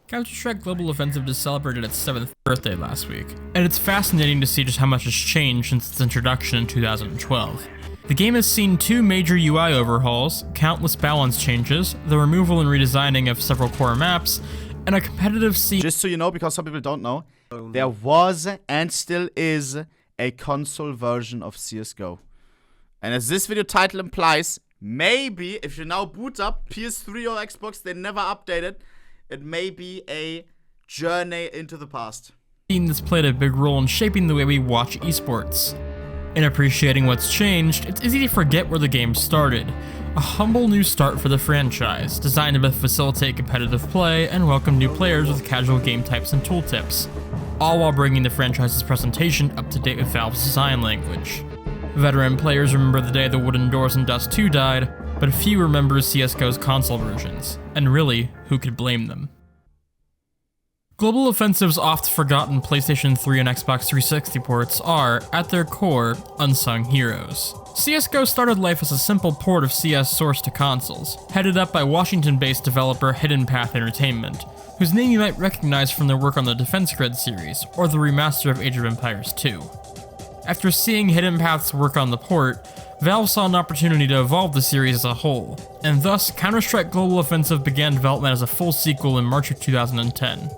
Counter-Strike Global Offensive just celebrated its 7th birthday last week, and it's fascinating to see just how much has changed since its introduction in 2012. The game has seen 2 major UI overhauls, countless balance changes, the removal and redesigning of several core maps, and a competitive scene. Just so you know, because some people don't know, there was and still is a console version of CSGO. And as this video title implies, maybe if you now boot up PS3 or Xbox, they never updated, it may be a journey into the past. This played a big role in shaping the way we watch esports. In appreciating what's changed, it's easy to forget where the game started. A humble new start for the franchise, designed to facilitate competitive play and welcome new players with casual game types and tooltips, all while bringing the franchise's presentation up to date with Valve's design language. Veteran players remember the day the Wooden Doors in Dust 2 died, but few remember CSGO's console versions, and really, who could blame them? Global Offensive's oft-forgotten PlayStation 3 and Xbox 360 ports are, at their core, unsung heroes. CSGO started life as a simple port of CS source to consoles, headed up by Washington-based developer Hidden Path Entertainment, whose name you might recognize from their work on the Defense Grid series, or the remaster of Age of Empires 2. After seeing Hidden Path's work on the port, Valve saw an opportunity to evolve the series as a whole, and thus Counter-Strike Global Offensive began development as a full sequel in March of 2010.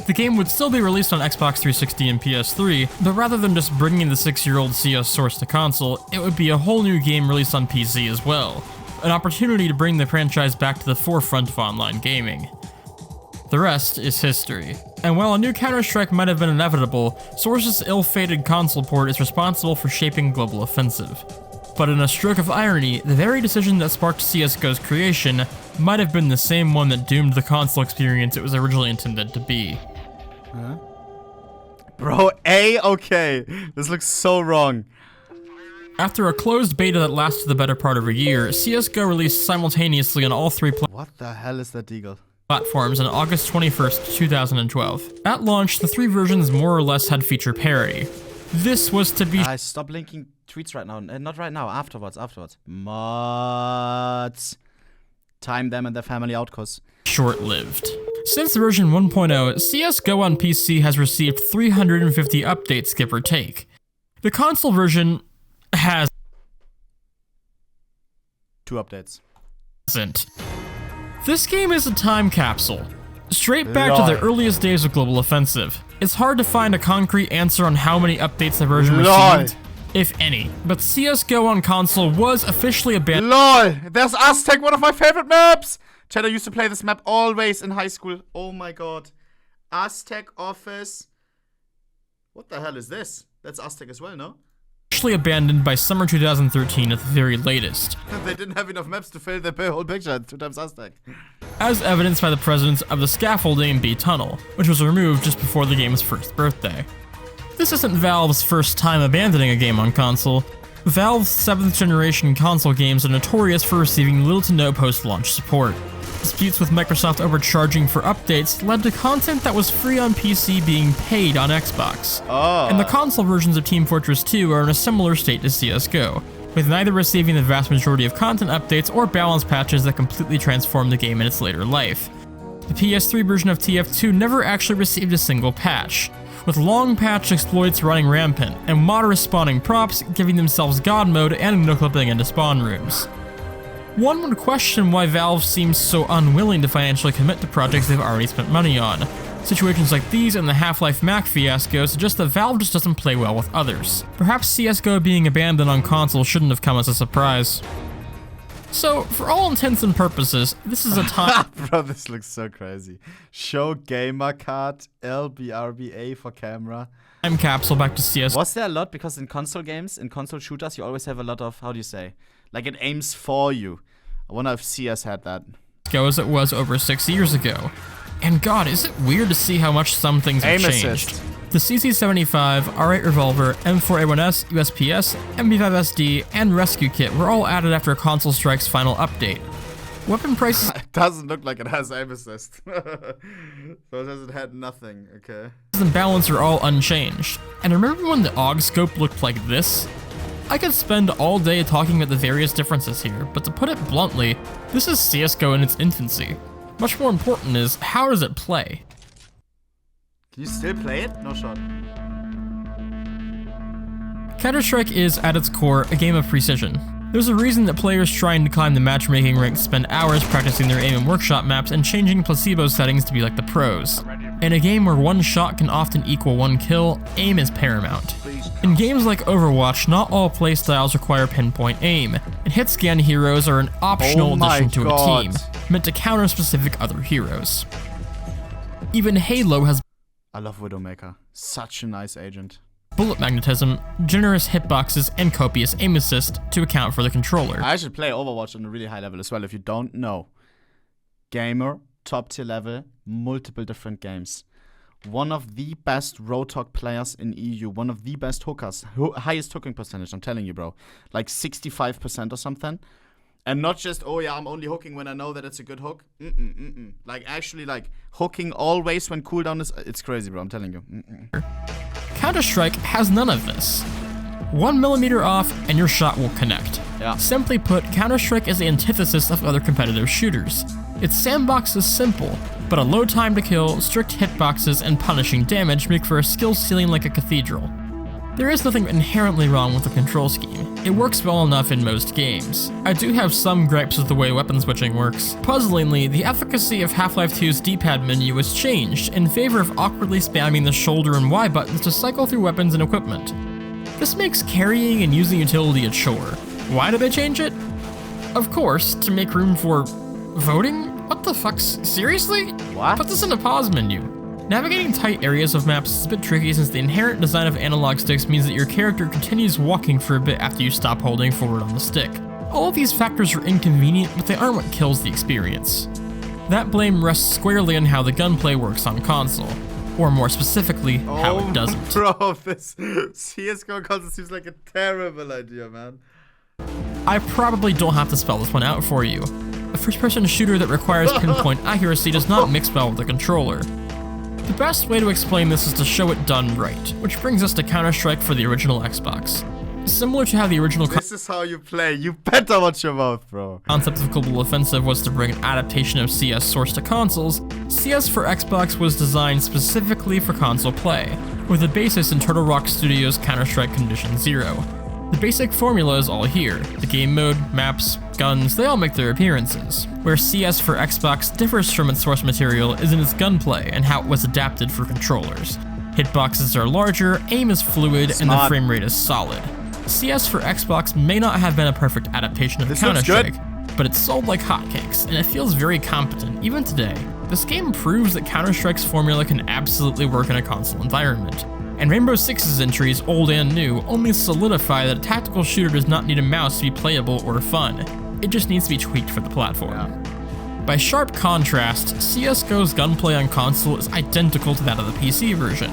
The game would still be released on Xbox 360 and PS3, but rather than just bringing the 6-year-old CS source to console, it would be a whole new game released on PC as well, an opportunity to bring the franchise back to the forefront of online gaming. The rest is history. And while a new Counter-Strike might have been inevitable, Source's ill-fated console port is responsible for shaping Global Offensive. But in a stroke of irony, the very decision that sparked CSGO's creation might have been the same one that doomed the console experience it was originally intended to be. Huh? Bro, okay. This looks so wrong. After a closed beta that lasted the better part of a year, CSGO released simultaneously on all 3 What the hell is that deagle? platforms on August 21st, 2012. At launch, the 3 versions more or less had feature parity. This was to be stop linking tweets right now. Not right now, afterwards. Mods. Time them and their family out, cause short-lived. Since version 1.0, CSGO on PC has received 350 updates, give or take. The console version has 2 updates. This game is a time capsule, straight back to the earliest days of Global Offensive. It's hard to find a concrete answer on how many updates the version received, if any, but CSGO on console was officially abandoned. LOL! There's Aztec, one of my favorite maps! Chad, I used to play this map always in high school. Oh my god. Aztec Office. What the hell is this? That's Aztec as well, no? Officially abandoned by summer 2013 at the very latest. They didn't have enough maps to fill their whole picture. 2 times Aztec. As evidenced by the presence of the scaffolding in B Tunnel, which was removed just before the game's first birthday. This isn't Valve's first time abandoning a game on console. Valve's 7th generation console games are notorious for receiving little to no post-launch support. Disputes with Microsoft overcharging for updates led to content that was free on PC being paid on Xbox. And the console versions of Team Fortress 2 are in a similar state to CSGO, with neither receiving the vast majority of content updates or balance patches that completely transform the game in its later life. The PS3 version of TF2 never actually received a single patch, with long patch exploits running rampant, and moderate spawning props giving themselves god mode and no-clipping into spawn rooms. One would question why Valve seems so unwilling to financially commit to projects they've already spent money on. Situations like these and the Half-Life Mac fiasco suggest that Valve just doesn't play well with others. Perhaps CSGO being abandoned on console shouldn't have come as a surprise. So, for all intents and purposes, this is a time- Bro, this looks so crazy. Show gamer card, LBRBA for camera. Time capsule back to CS. Was there a lot? Because in console games, in console shooters, you always have a lot of, how do you say? Like it aims for you. I wonder if CS had that. As it was over 6 years ago. And god, is it weird to see how much some things have changed. Assist. The CC75, R8 Revolver, M4A1S, USPS, MP5SD, and Rescue Kit were all added after Console Strike's final update. Weapon prices It doesn't look like it has aim assist. So it hasn't had nothing, okay. and balance are all unchanged. And remember when the AUG scope looked like this? I could spend all day talking about the various differences here, but to put it bluntly, this is CSGO in its infancy. Much more important is, how does it play? Can you still play it? No shot. Counter-Strike is, at its core, a game of precision. There's a reason that players trying to climb the matchmaking ranks spend hours practicing their aim in workshop maps and changing placebo settings to be like the pros. In a game where one shot can often equal one kill, aim is paramount. In games like Overwatch, not all playstyles require pinpoint aim, and hit-scan heroes are an optional addition to a team, meant to counter specific other heroes. Even Halo has I love Widowmaker. Such a nice agent. bullet magnetism, generous hitboxes, and copious aim assist to account for the controller. I should play Overwatch on a really high level as well if you don't know. Gamer, top tier level, multiple different games. One of the best Roadhog players in EU, one of the best hookers, highest hooking percentage, I'm telling you, bro. Like 65% or something. And not just, oh yeah, I'm only hooking when I know that it's a good hook. Like actually like hooking always when cooldown is, it's crazy, bro, I'm telling you. Counter-Strike has none of this. 1 millimeter off and your shot will connect. Yeah. Simply put, Counter-Strike is the antithesis of other competitive shooters. Its sandbox is simple, but a low time to kill, strict hitboxes, and punishing damage make for a skill ceiling like a cathedral. There is nothing inherently wrong with the control scheme. It works well enough in most games. I do have some gripes with the way weapon switching works. Puzzlingly, the efficacy of Half-Life 2's D-pad menu was changed in favor of awkwardly spamming the shoulder and Y buttons to cycle through weapons and equipment. This makes carrying and using utility a chore. Why did they change it? Of course, to make room for voting? What the fuck? Seriously? What? Put this in a pause menu. Navigating tight areas of maps is a bit tricky since the inherent design of analog sticks means that your character continues walking for a bit after you stop holding forward on the stick. All of these factors are inconvenient, but they aren't what kills the experience. That blame rests squarely on how the gunplay works on console, or more specifically, how it doesn't. Bro, this CSGO console seems like a terrible idea, man. I probably don't have to spell this one out for you. A first-person shooter that requires pinpoint accuracy does not mix well with the controller. The best way to explain this is to show it done right, which brings us to Counter-Strike for the original Xbox. Similar to how the original This is how you play. You better watch your mouth, bro. concept of Global Offensive was to bring an adaptation of CS sourced to consoles, CS for Xbox was designed specifically for console play, with a basis in Turtle Rock Studios' Counter-Strike Condition Zero. The basic formula is all here. The game mode, maps, guns, they all make their appearances. Where CS for Xbox differs from its source material is in its gunplay and how it was adapted for controllers. Hitboxes are larger, aim is fluid, and the frame rate is solid. CS for Xbox may not have been a perfect adaptation of Counter-Strike, but it's sold like hotcakes, and it feels very competent, even today. This game proves that Counter-Strike's formula can absolutely work in a console environment. And Rainbow Six's entries, old and new, only solidify that a tactical shooter does not need a mouse to be playable or fun. It just needs to be tweaked for the platform. By sharp contrast, CSGO's gunplay on console is identical to that of the PC version.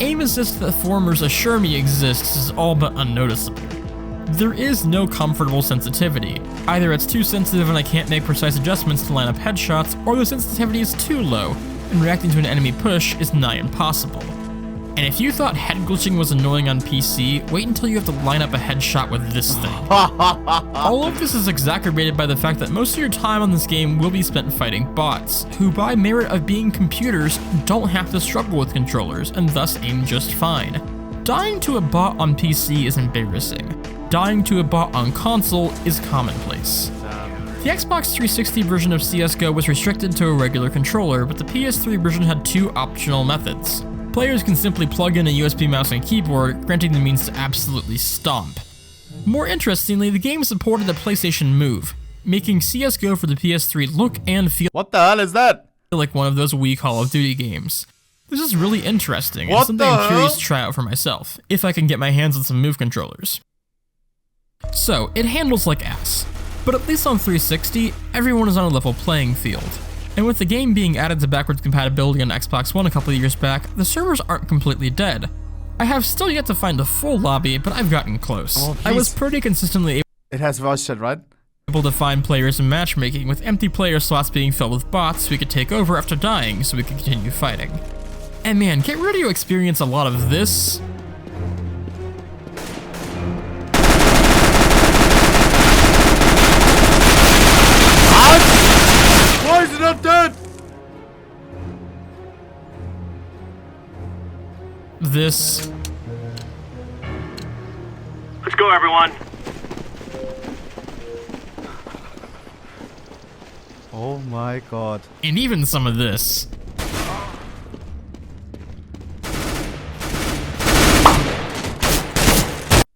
Aim assist that formers assure me exists is all but unnoticeable. There is no comfortable sensitivity. Either it's too sensitive and I can't make precise adjustments to line up headshots, or the sensitivity is too low, and reacting to an enemy push is nigh impossible. And if you thought head glitching was annoying on PC, wait until you have to line up a headshot with this thing. All of this is exacerbated by the fact that most of your time on this game will be spent fighting bots, who by merit of being computers don't have to struggle with controllers and thus aim just fine. Dying to a bot on PC is embarrassing. Dying to a bot on console is commonplace. The Xbox 360 version of CSGO was restricted to a regular controller, but the PS3 version had two optional methods. Players can simply plug in a USB mouse and keyboard, granting the means to absolutely stomp. More interestingly, the game supported the PlayStation Move, making CSGO for the PS3 look and feel What the hell is that? like one of those Wii Call of Duty games. This is really interesting, and something I'm curious to try out for myself, if I can get my hands on some Move controllers. So, it handles like ass, but at least on 360, everyone is on a level playing field. And with the game being added to backwards compatibility on Xbox One a couple of years back, the servers aren't completely dead. I have still yet to find a full lobby, but I've gotten close. I was pretty consistently It has voice chat, right? able to find players in matchmaking, with empty player slots being filled with bots so we could take over after dying so we could continue fighting. And man, get ready to experience a lot of this. Why is it not dead? this. Let's go, everyone. Oh my god. And even some of this.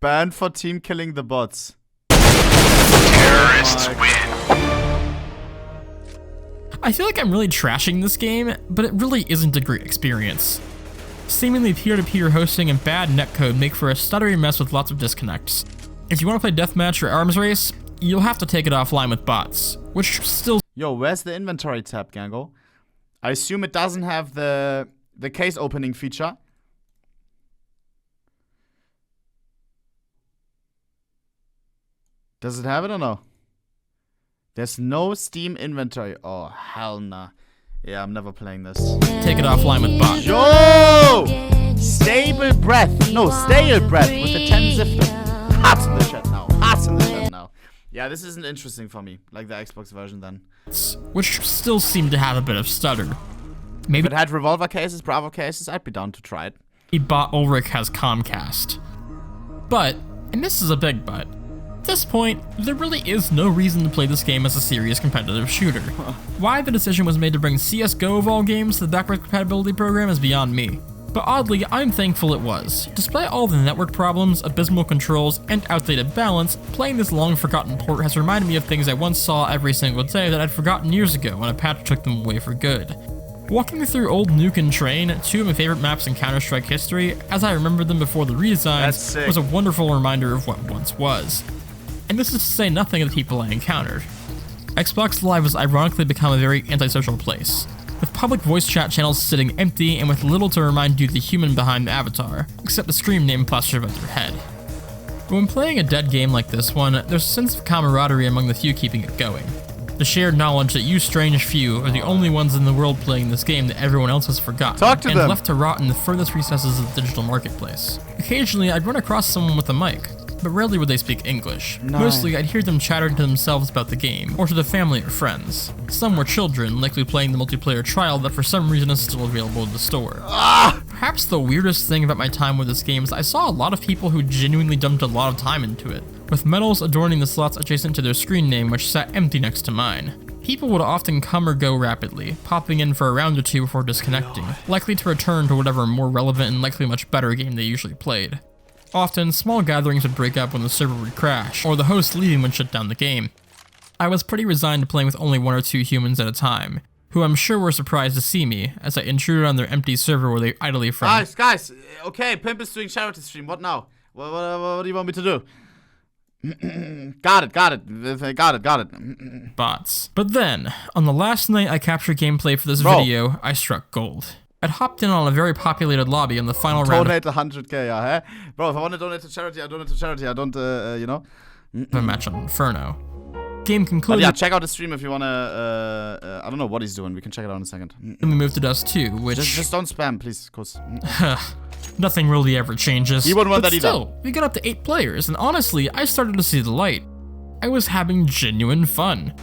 Banned for team killing the bots. Terrorists win. I feel like I'm really trashing this game, but it really isn't a great experience. Seemingly peer-to-peer hosting and bad netcode make for a stuttery mess with lots of disconnects. If you want to play deathmatch or arms race, you'll have to take it offline with bots, which still... Yo, where's the inventory tab, Gango? I assume it doesn't have the case opening feature. Does it have it or no? There's no Steam inventory. Oh, hell nah. Yeah, I'm never playing this. take it offline with bots. Yo! Stable breath. No, stale breath with the 10 zifter. Hearts in the chat now. Hearts in the chat now. Yeah, this isn't interesting for me. Like the Xbox version then. Which still seem to have a bit of stutter. Maybe If it had revolver cases, Bravo cases, I'd be down to try it. bot Ulrich has Comcast. But, and this is a big but, at this point, there really is no reason to play this game as a serious competitive shooter. Why the decision was made to bring CSGO of all games to the backward compatibility program is beyond me. But oddly, I'm thankful it was. Despite all the network problems, abysmal controls, and outdated balance, playing this long-forgotten port has reminded me of things I once saw every single day that I'd forgotten years ago when a patch took them away for good. Walking through old Nuke and Train, two of my favorite maps in Counter-Strike history, as I remembered them before the redesigns, was a wonderful reminder of what once was. And this is to say nothing of the people I encountered. Xbox Live has ironically become a very antisocial place, with public voice chat channels sitting empty and with little to remind you of the human behind the avatar, except the screen name plastered above your head. But when playing a dead game like this one, there's a sense of camaraderie among the few keeping it going. The shared knowledge that you strange few are the only ones in the world playing this game that everyone else has forgotten, Talk to and them. left to rot in the furthest recesses of the digital marketplace. Occasionally, I'd run across someone with a mic, but rarely would they speak English. Nice. Mostly, I'd hear them chattering to themselves about the game, or to their family or friends. Some were children, likely playing the multiplayer trial that for some reason is still available in the store. Perhaps the weirdest thing about my time with this game is I saw a lot of people who genuinely dumped a lot of time into it, with medals adorning the slots adjacent to their screen name which sat empty next to mine. People would often come or go rapidly, popping in for a round or two before disconnecting, likely to return to whatever more relevant and likely much better game they usually played. Often, small gatherings would break up when the server would crash, or the host leaving would shut down the game. I was pretty resigned to playing with only one or two humans at a time, who I'm sure were surprised to see me, as I intruded on their empty server where they idly from. Guys, okay, Pimp is doing charity stream, what now? What do you want me to do? Got it. Bots. But then, on the last night I captured gameplay for this Bro. video, I struck gold. I'd hopped in on a very populated lobby on the final round Donate 100k, yeah, huh? Bro, if I want to donate to charity, I donate to charity. I don't, you know? of a match on Inferno. Game But concluded, yeah, check out the stream if you want to, I don't know what he's doing. We can check it out in a second. and we moved to Dust 2, which... Just don't spam, please, cause... nothing really ever changes. You wouldn't want but that either. still, we got up to 8 players, and honestly, I started to see the light. I was having genuine fun.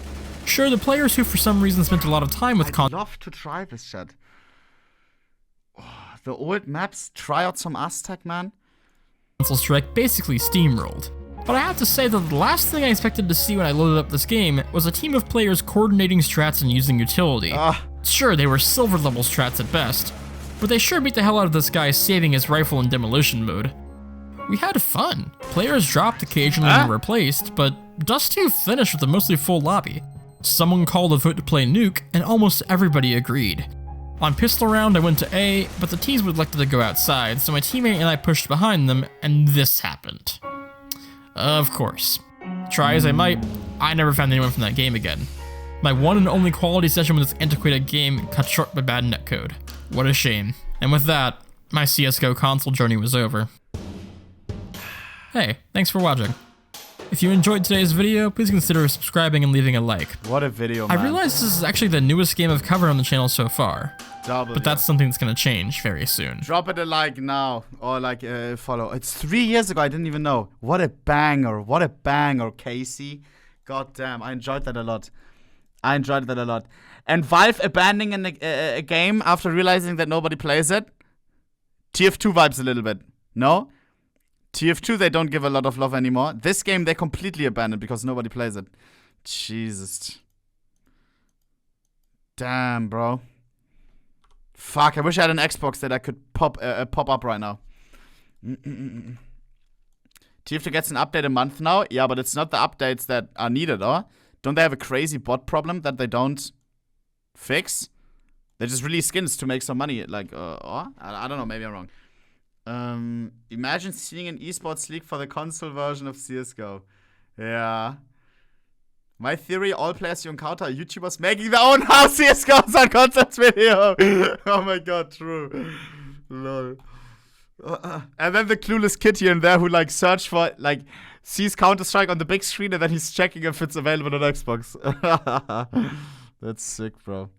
Sure, the players who for some reason spent a lot of time with I'd love to try this shit. Oh, the old maps, try out some Aztec, man. Console Strike basically steamrolled. But I have to say that the last thing I expected to see when I loaded up this game was a team of players coordinating strats and using utility. Sure, they were silver level strats at best, but they sure beat the hell out of this guy saving his rifle in demolition mode. We had fun. Players dropped occasionally and were replaced, but Dust 2 finished with a mostly full lobby. Someone called a vote to play Nuke, and almost everybody agreed. On pistol round, I went to A, but the T's would elected to go outside, so my teammate and I pushed behind them, and this happened. Of course. Try as I might, I never found anyone from that game again. My one and only quality session with this antiquated game cut short by bad netcode. What a shame. And with that, my CSGO console journey was over. Hey, thanks for watching. If you enjoyed today's video, please consider subscribing and leaving a like. What a video, man. I realize this is actually the newest game I've covered on the channel so far, but that's something that's gonna change very soon. Drop it a like now, or like follow. It's 3 years ago, I didn't even know. What a banger, Casey. God damn, I enjoyed that a lot. And Valve abandoning a game after realizing that nobody plays it? TF2 vibes a little bit. No? TF2, they don't give a lot of love anymore. This game, they completely abandoned because nobody plays it. Jesus. Damn, bro. Fuck, I wish I had an Xbox that I could pop up right now. TF2 gets an update a month now. Yeah, but it's not the updates that are needed, or? Don't they have a crazy bot problem that they don't fix? They just release skins to make some money. Like, or? I don't know, maybe I'm wrong. Imagine seeing an esports league for the console version of CSGO. Yeah. My theory, all players you encounter are YouTubers making their own house CSGOs on concepts video. Oh my god, true. Lol. And then the clueless kid here and there who like search for, like, sees Counter-Strike on the big screen and then he's checking if it's available on Xbox. That's sick, bro.